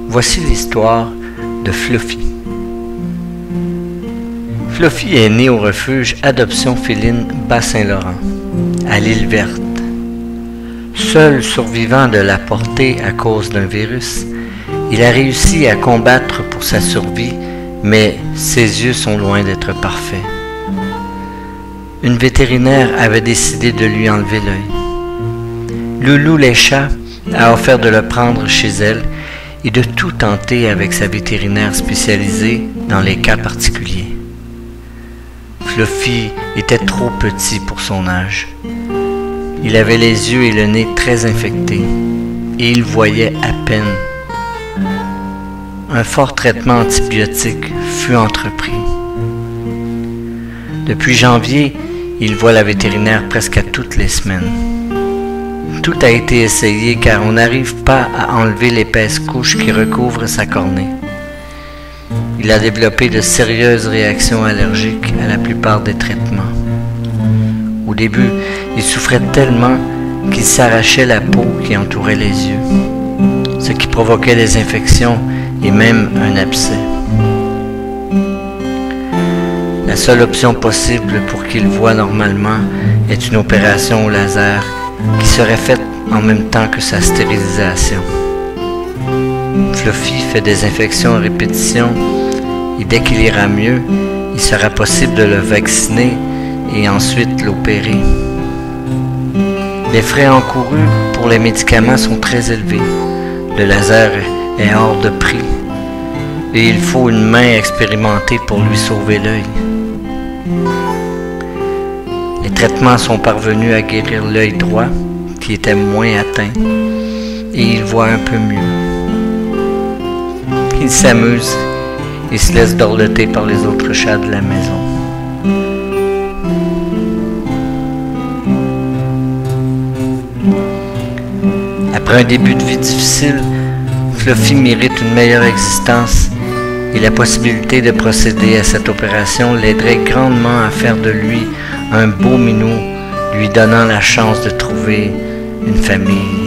Voici l'histoire de Fluffy. Fluffy est né au refuge Adoption Féline Bas-Saint-Laurent, à l'île Verte. Seul survivant de la portée à cause d'un virus, il a réussi à combattre pour sa survie, mais ses yeux sont loin d'être parfaits. Une vétérinaire avait décidé de lui enlever l'œil. Loulou les chats a offert de le prendre chez elle et de tout tenter avec sa vétérinaire spécialisée dans les cas particuliers. Fluffy était trop petit pour son âge. Il avait les yeux et le nez très infectés et il voyait à peine. Un fort traitement antibiotique fut entrepris. Depuis janvier, il voit la vétérinaire presque à toutes les semaines. Tout a été essayé car on n'arrive pas à enlever l'épaisse couche qui recouvre sa cornée. Il a développé de sérieuses réactions allergiques à la plupart des traitements. Au début, il souffrait tellement qu'il s'arrachait la peau qui entourait les yeux, ce qui provoquait des infections et même un abcès. La seule option possible pour qu'il voie normalement est une opération au laser qui serait faite en même temps que sa stérilisation. Fluffy fait des infections à répétition et dès qu'il ira mieux, il sera possible de le vacciner et ensuite l'opérer. Les frais encourus pour les médicaments sont très élevés. Le laser est hors de prix et il faut une main expérimentée pour lui sauver l'œil. Les traitements sont parvenus à guérir l'œil droit qui était moins atteint et il voit un peu mieux. Il s'amuse et se laisse dorloter par les autres chats de la maison. Après un début de vie difficile, Fluffy mérite une meilleure existence et la possibilité de procéder à cette opération l'aiderait grandement à faire de lui un beau minou, lui donnant la chance de trouver une famille